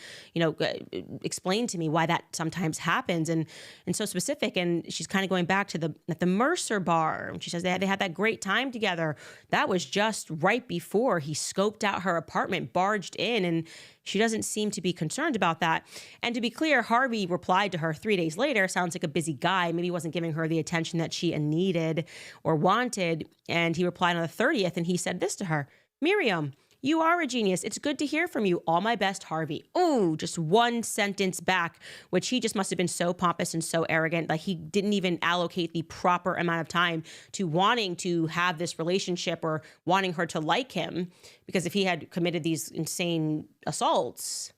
explain to me why that sometimes happens and so specific. And she's kind of going back to at the Mercer Bar. She says they had that great time together. That was just right before he scoped out her apartment, barged in, and she doesn't seem to be concerned about that. And to be clear, Harvey replied to her 3 days later. Sounds like a busy guy. Maybe he wasn't giving her the attention that she needed or wanted. And he replied on the 30th, and he said this to her: "Miriam, you are a genius. It's good to hear from you. All my best, Harvey." Oh, just one sentence back, which he just must have been so pompous and so arrogant. Like he didn't even allocate the proper amount of time to wanting to have this relationship or wanting her to like him. Because if he had committed these insane assaults,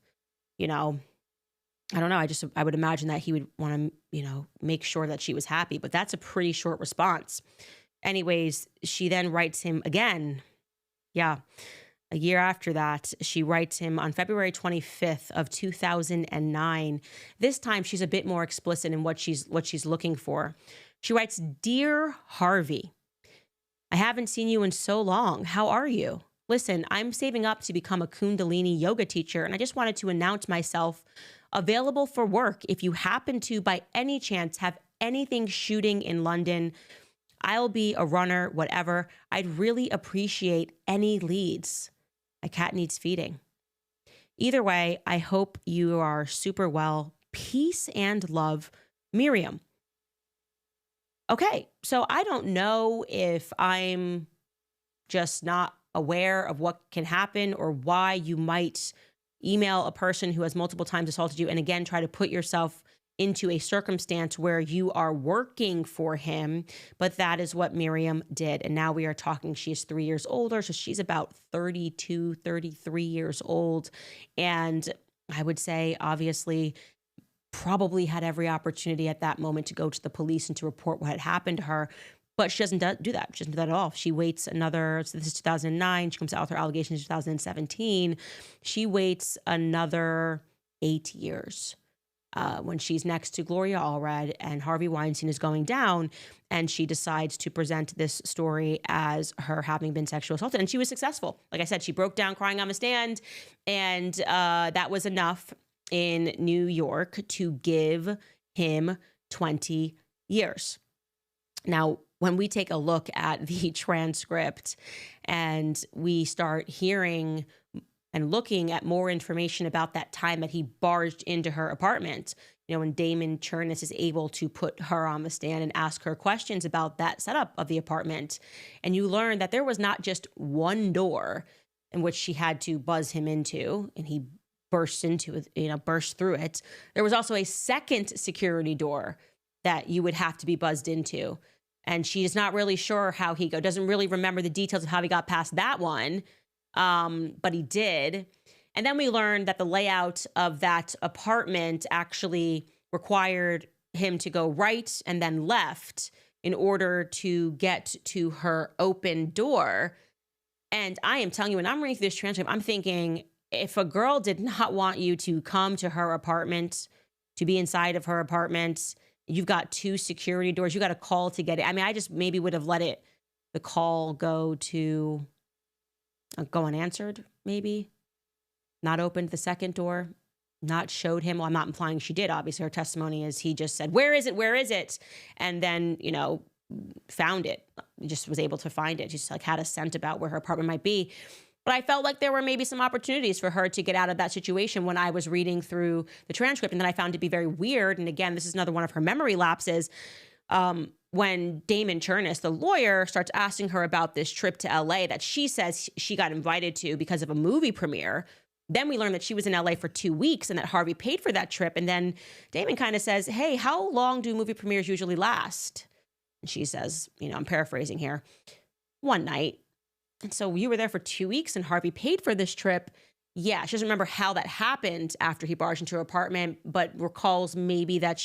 I don't know. I would imagine that he would want to, make sure that she was happy. But that's a pretty short response. Anyways, she then writes him again. Yeah. A year after that, she writes him on February 25th of 2009. This time, she's a bit more explicit in what she's looking for. She writes, "Dear Harvey, I haven't seen you in so long. How are you? Listen, I'm saving up to become a Kundalini yoga teacher, and I just wanted to announce myself available for work. If you happen to, by any chance, have anything shooting in London, I'll be a runner, whatever. I'd really appreciate any leads. My cat needs feeding. Either way, I hope you are super well. Peace and love, Miriam." Okay, so I don't know if I'm just not aware of what can happen or why you might email a person who has multiple times assaulted you and again try to put yourself into a circumstance where you are working for him, but that is what Miriam did. And now we are talking, she is 3 years older, so she's about 32, 33 years old. And I would say, obviously, probably had every opportunity at that moment to go to the police and to report what had happened to her. But she doesn't do that. She doesn't do that at all. She waits another, so this is 2009. She comes out with her allegations in 2017. She waits another 8 years. When she's next to Gloria Allred and Harvey Weinstein is going down, and she decides to present this story as her having been sexually assaulted. And she was successful. Like I said, she broke down crying on the stand, and that was enough in New York to give him 20 years. Now, when we take a look at the transcript and we start hearing and looking at more information about that time that he barged into her apartment, when Damon Chernus is able to put her on the stand and ask her questions about that setup of the apartment. And you learn that there was not just one door in which she had to buzz him into, and he burst through it. There was also a second security door that you would have to be buzzed into. And she's not really sure how he doesn't really remember the details of how he got past that one. But he did. And then we learned that the layout of that apartment actually required him to go right and then left in order to get to her open door. And I am telling you, when I'm reading through this transcript, I'm thinking, if a girl did not want you to come to her apartment, to be inside of her apartment, you've got 2 security doors, you got a call to get it. I mean, I just maybe would have let the call go unanswered, maybe. Not opened the second door, not showed him. Well, I'm not implying she did. Obviously, her testimony is he just said, "Where is it? Where is it?" And then, found it. Just was able to find it. Just like had a scent about where her apartment might be. But I felt like there were maybe some opportunities for her to get out of that situation when I was reading through the transcript. And then I found it to be very weird. And again, this is another one of her memory lapses. When Damon Chernus, the lawyer, starts asking her about this trip to LA that she says she got invited to because of a movie premiere. Then we learned that she was in LA for 2 weeks and that Harvey paid for that trip. And then Damon kind of says, "Hey, how long do movie premieres usually last?" And she says, I'm paraphrasing here, "1 night." And so you were there for 2 weeks and Harvey paid for this trip. Yeah, she doesn't remember how that happened after he barged into her apartment, but recalls maybe that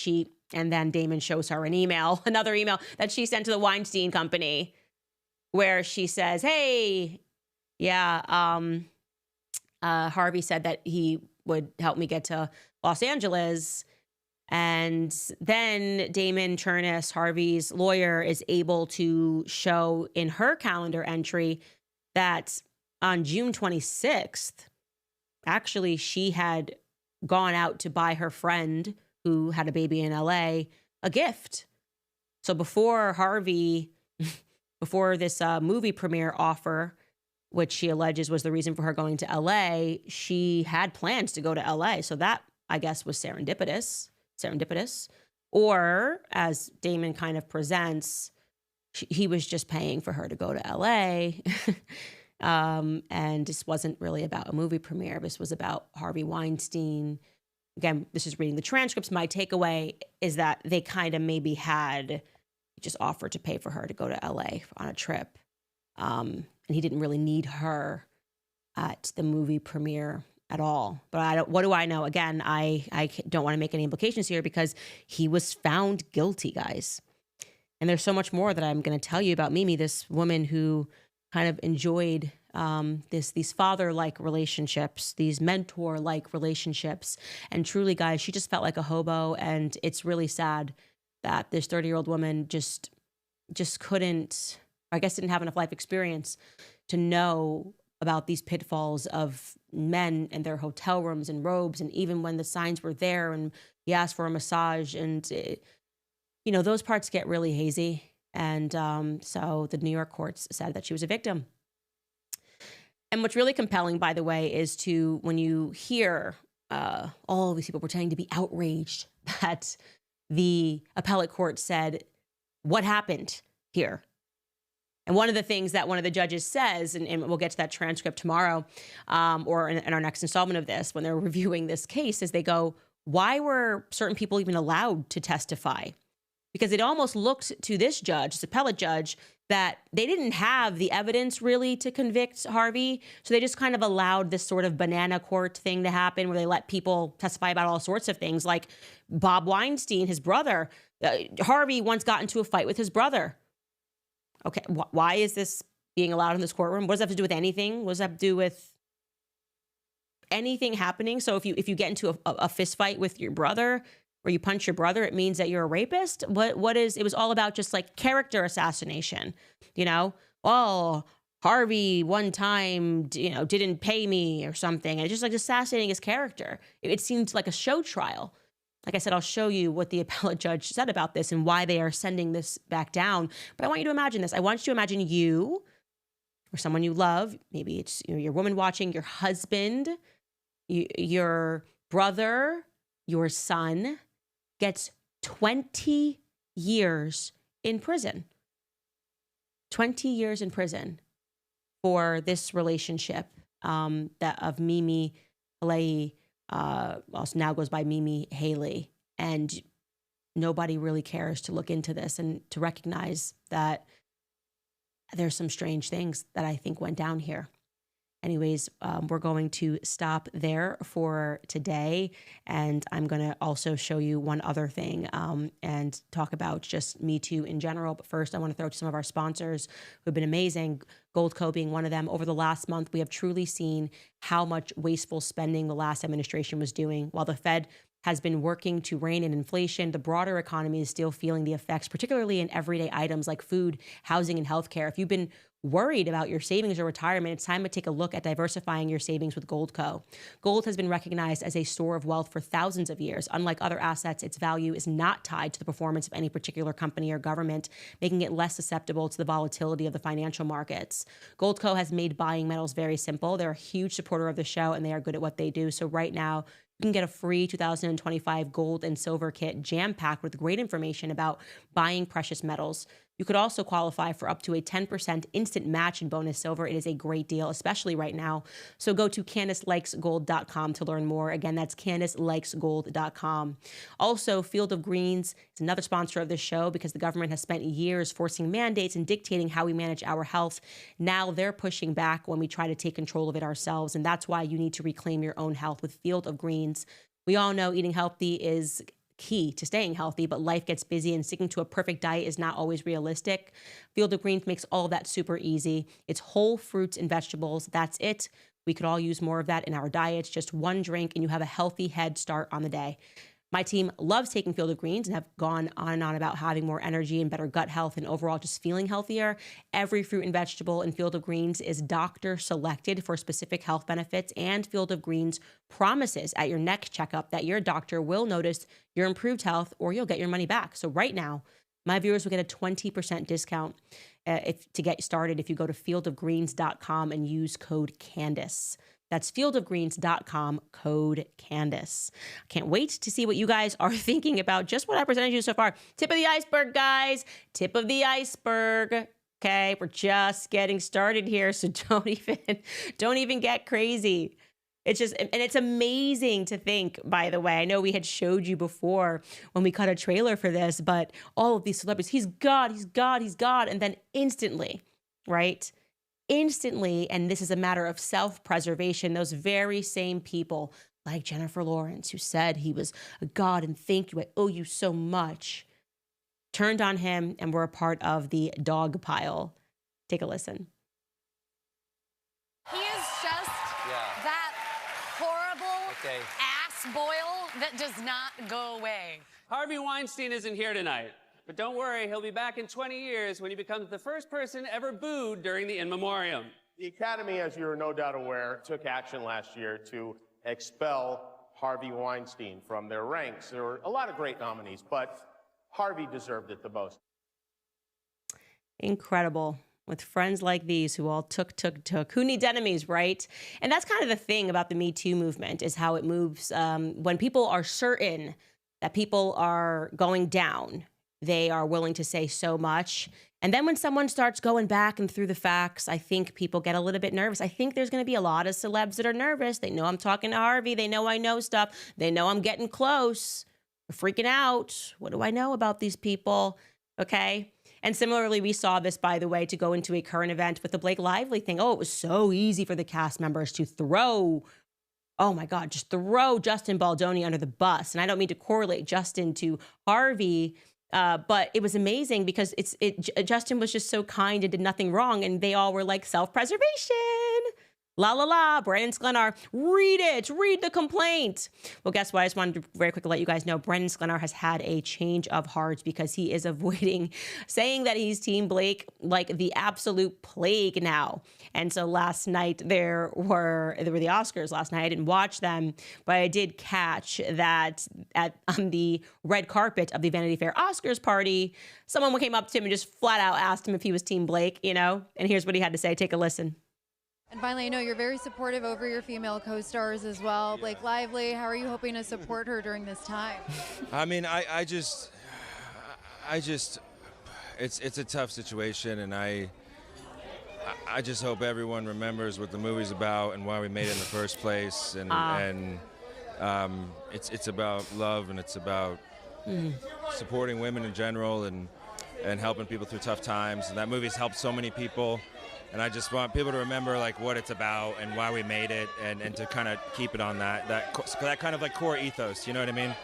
and then Damon shows her an email, another email that she sent to the Weinstein Company, where she says, "Hey, yeah, Harvey said that he would help me get to Los Angeles." And then Damon Chernus, Harvey's lawyer, is able to show in her calendar entry that on June 26th, actually, she had gone out to buy her friend who had a baby in LA a gift. So before this movie premiere offer, which she alleges was the reason for her going to LA, she had plans to go to LA. So that, I guess, was serendipitous. Or, as Damon kind of presents, he was just paying for her to go to LA. And this wasn't really about a movie premiere. This was about Harvey Weinstein. Again, this is reading the transcripts. My takeaway is that they kind of maybe had just offered to pay for her to go to LA on a trip. And he didn't really need her at the movie premiere at all. But what do I know? Again, I don't want to make any implications here because he was found guilty, guys. And there's so much more that I'm going to tell you about Mimi, this woman who kind of enjoyed these father-like relationships, these mentor-like relationships. And truly, guys, she just felt like a hobo. And it's really sad that this 30-year-old woman just couldn't, I guess didn't have enough life experience to know about these pitfalls of men and their hotel rooms and robes. And even when the signs were there and he asked for a massage and, those parts get really hazy. And so the New York courts said that she was a victim. And what's really compelling, by the way, is when you hear all of these people pretending to be outraged that the appellate court said, "What happened here?" And one of the things that one of the judges says, and we'll get to that transcript tomorrow, or in our next installment of this, when they're reviewing this case, is they go, "Why were certain people even allowed to testify?" Because it almost looked to this judge, this appellate judge, that they didn't have the evidence really to convict Harvey. So they just kind of allowed this sort of banana court thing to happen where they let people testify about all sorts of things, like Bob Weinstein, his brother. Harvey once got into a fight with his brother. Okay, why is this being allowed in this courtroom? What does that have to do with anything? What does that have to do with anything happening? So if you get into a fist fight with your brother or you punch your brother, it means that you're a rapist? What is, it was all about just like character assassination, Oh, Harvey one time, didn't pay me or something. And just like assassinating his character. It seemed like a show trial. Like I said, I'll show you what the appellate judge said about this and why they are sending this back down. But I want you to imagine this. I want you to imagine you or someone you love. Maybe it's your woman watching, your husband, your brother, your son gets 20 years in prison. 20 years in prison for this relationship that of Mimi Haley, also now goes by Mimi Haley. And nobody really cares to look into this and to recognize that there's some strange things that I think went down here. Anyways, we're going to stop there for today. And I'm going to also show you one other thing and talk about just Me Too in general. But first, I want to throw to some of our sponsors who have been amazing, Goldco being one of them. Over the last month, we have truly seen how much wasteful spending the last administration was doing. While the Fed has been working to rein in inflation, the broader economy is still feeling the effects, particularly in everyday items like food, housing, and healthcare. If you've been worried about your savings or retirement, it's time to take a look at diversifying your savings with Goldco. Gold has been recognized as a store of wealth for thousands of years. Unlike other assets, its value is not tied to the performance of any particular company or government, making it less susceptible to the volatility of the financial markets. Goldco has made buying metals very simple. They're a huge supporter of the show, and they are good at what they do. So right now, you can get a free 2025 gold and silver kit jam-packed with great information about buying precious metals. You could also qualify for up to a 10% instant match in bonus silver. It is a great deal, especially right now. So go to CandaceLikesGold.com to learn more. Again, that's CandaceLikesGold.com. Also, Field of Greens is another sponsor of this show because the government has spent years forcing mandates and dictating how we manage our health. Now they're pushing back when we try to take control of it ourselves. And that's why you need to reclaim your own health with Field of Greens. We all know eating healthy is key to staying healthy, but life gets busy and sticking to a perfect diet is not always realistic. Field of Greens makes all of that super easy. It's whole fruits and vegetables. That's it. We could all use more of that in our diets. Just one drink and you have a healthy head start on the day. My team loves taking Field of Greens and have gone on and on about having more energy and better gut health and overall just feeling healthier. Every fruit and vegetable in Field of Greens is doctor selected for specific health benefits, and Field of Greens promises at your next checkup that your doctor will notice your improved health or you'll get your money back. So right now, my viewers will get a 20% discount to get started if you go to fieldofgreens.com and use code Candace. That's fieldofgreens.com, code Candace. Can't wait to see what you guys are thinking about just what I presented you so far. Tip of the iceberg, guys. Tip of the iceberg. Okay, we're just getting started here, so don't even get crazy. It's just, and it's amazing to think, by the way, I know we had showed you before when we cut a trailer for this, but all of these celebrities, he's God, he's God, he's God. And then instantly, right? Instantly, and this is a matter of self-preservation, those very same people like Jennifer Lawrence, who said he was a God and thank you, I owe you so much, turned on him and were a part of the dog pile. Take a listen.
He is just that horrible ass boil that does not go away.
Harvey Weinstein isn't here tonight. But don't worry, he'll be back in 20 years when he becomes the first person ever booed during the In Memoriam.
The Academy, as you're no doubt aware, took action last year to expel Harvey Weinstein from their ranks. There were a lot of great nominees, but Harvey deserved it the most.
Incredible. With friends like these who all took. Who needs enemies, right? And that's kind of the thing about the Me Too movement, is how it moves. When people are certain that people are going down, they are willing to say so much. And then when someone starts going back and through the facts, I think people get a little bit nervous. I think there's going to be a lot of celebs that are nervous. They know I'm talking to Harvey. They know I know stuff. They know I'm getting close. They're freaking out. What do I know about these people? Okay. And similarly, we saw this, by the way, to go into a current event with the Blake Lively thing. Oh, it was so easy for the cast members to throw, oh my God, just throw Justin Baldoni under the bus. And I don't mean to correlate Justin to Harvey, but it was amazing because Justin was just so kind and did nothing wrong. And they all were like, self-preservation. La, la, la, Brandon Sklenar, read the complaint. Well, guess what? I just wanted to very quickly let you guys know Brandon Sklenar has had a change of heart because he is avoiding saying that he's Team Blake like the absolute plague now. And so last night there were the Oscars last night. I didn't watch them, but I did catch that on the red carpet of the Vanity Fair Oscars party, someone came up to him and just flat out asked him if he was Team Blake, and here's what he had to say. Take a listen.
And finally, I know you're very supportive over your female co-stars as well. Blake Lively, how are you hoping to support her during this time?
I mean, I just, it's a tough situation, and I just hope everyone remembers what the movie's about and why we made it in the first place. And it's about love, and it's about supporting women in general and helping people through tough times. And that movie's helped so many people. And I just want people to remember like what it's about and why we made it, and to kind of keep it on that kind of like core ethos. You know what I mean?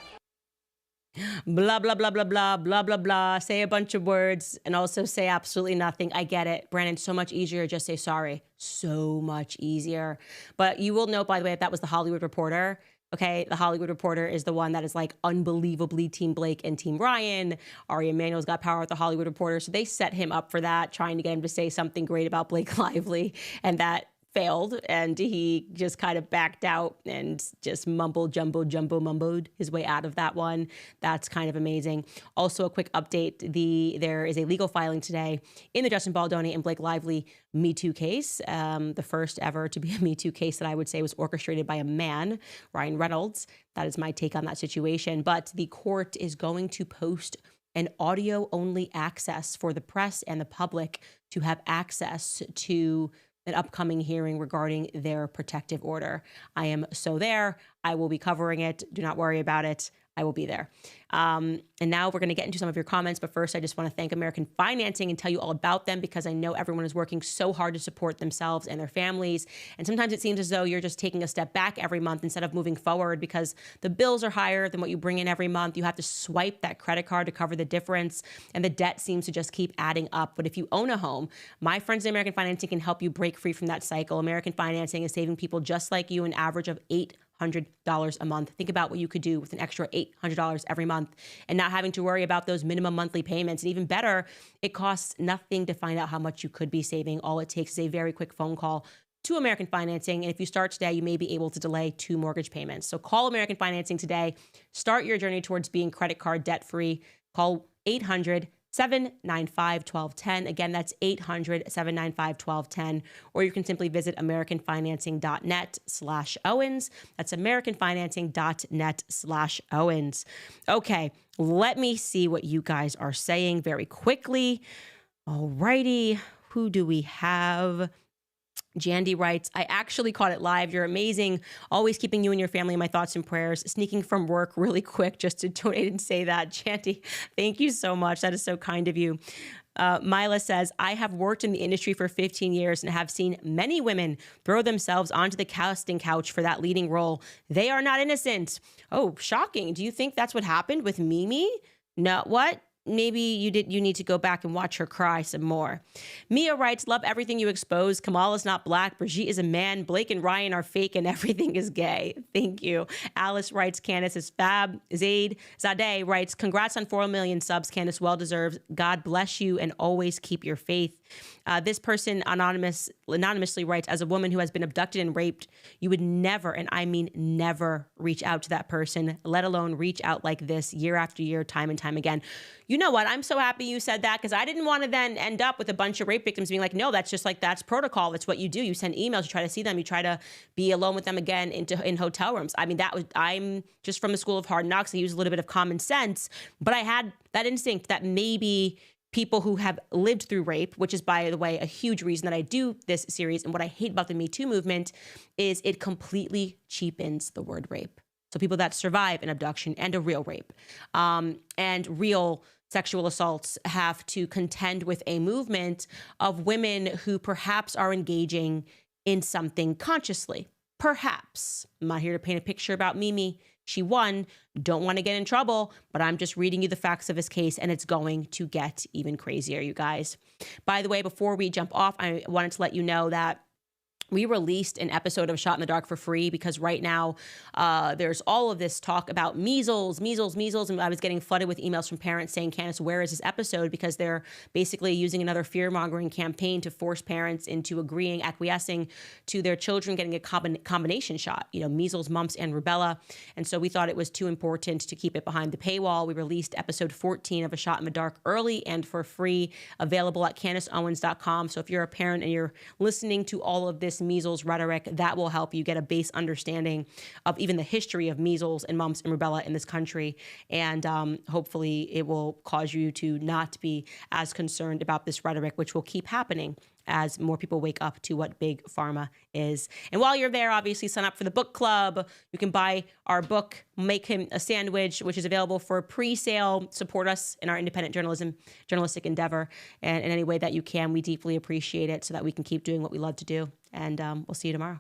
Blah, blah, blah, blah, blah, blah, blah, blah. Say a bunch of words and also say absolutely nothing. I get it. Brandon, so much easier. Just say sorry. So much easier. But you will note, by the way, that was the Hollywood Reporter. Okay, the Hollywood Reporter is the one that is like unbelievably Team Blake and Team Ryan. Ari Emanuel's got power at the Hollywood Reporter. So they set him up for that, trying to get him to say something great about Blake Lively. And that failed, and he just kind of backed out and just mumbled his way out of that one. That's kind of amazing. Also, a quick update. There is a legal filing today in the Justin Baldoni and Blake Lively Me Too case. The first ever to be a Me Too case that I would say was orchestrated by a man, Ryan Reynolds. That is my take on that situation. But the court is going to post an audio-only access for the press and the public to have access to an upcoming hearing regarding their protective order. I am so there. I will be covering it. Do not worry about it. I will be there. And now we're going to get into some of your comments. But first, I just want to thank American Financing and tell you all about them, because I know everyone is working so hard to support themselves and their families. And sometimes it seems as though you're just taking a step back every month instead of moving forward, because the bills are higher than what you bring in every month. You have to swipe that credit card to cover the difference, and the debt seems to just keep adding up. But if you own a home, my friends at American Financing can help you break free from that cycle. American Financing is saving people just like you an average of $800 a month. Think about what you could do with an extra $800 every month and not having to worry about those minimum monthly payments. And even better, it costs nothing to find out how much you could be saving. All it takes is a very quick phone call to American Financing. And if you start today, you may be able to delay 2 mortgage payments. So call American Financing today. Start your journey towards being credit card debt free. Call 800-795-1210. Again, that's 800-795-1210. Or you can simply visit americanfinancing.net/Owens. That's americanfinancing.net/Owens. Okay, let me see what you guys are saying very quickly. All righty, who do we have? Jandy writes, I actually caught it live. You're amazing. Always keeping you and your family in my thoughts and prayers. Sneaking from work really quick just to donate and say that. Jandy, thank you so much. That is so kind of you. Mila says, I have worked in the industry for 15 years and have seen many women throw themselves onto the casting couch for that leading role. They are not innocent. Oh, shocking. Do you think that's what happened with Mimi? No, what? Maybe you need to go back and watch her cry some more. Mia writes, love everything you expose. Kamala's not black. Brigitte is a man. Blake and Ryan are fake and everything is gay. Thank you. Alice writes, Candace is fab. Zadeh writes, congrats on 4 million subs. Candace, well deserved. God bless you and always keep your faith. This person anonymously writes, as a woman who has been abducted and raped, you would never, and I mean never, reach out to that person, let alone reach out like this year after year, time and time again. You know what? I'm so happy you said that, because I didn't want to then end up with a bunch of rape victims being like, no, that's just like, that's protocol. That's what you do. You send emails, you try to see them, you try to be alone with them again in hotel rooms. I mean, I'm just from the school of hard knocks. I use a little bit of common sense, but I had that instinct that maybe people who have lived through rape, which is, by the way, a huge reason that I do this series. And what I hate about the Me Too movement is it completely cheapens the word rape. So people that survive an abduction and a real rape and real sexual assaults have to contend with a movement of women who perhaps are engaging in something consciously. Perhaps. I'm not here to paint a picture about Mimi. She won. Don't want to get in trouble, but I'm just reading you the facts of his case, and it's going to get even crazier, you guys. By the way, before we jump off, I wanted to let you know that we released an episode of Shot in the Dark for free, because right now there's all of this talk about measles. And I was getting flooded with emails from parents saying, Candace, where is this episode? Because they're basically using another fear-mongering campaign to force parents into acquiescing to their children getting a combination shot, measles, mumps, and rubella. And so we thought it was too important to keep it behind the paywall. We released episode 14 of A Shot in the Dark early and for free, available at CandaceOwens.com. So if you're a parent and you're listening to all of this measles rhetoric, that will help you get a base understanding of even the history of measles and mumps and rubella in this country. And hopefully it will cause you to not be as concerned about this rhetoric, which will keep happening as more people wake up to what big pharma is. And while you're there, obviously sign up for the book club. You can buy our book, Make Him a Sandwich, which is available for pre-sale. Support us in our independent journalistic endeavor, and in any way that you can. We deeply appreciate it so that we can keep doing what we love to do. And we'll see you tomorrow.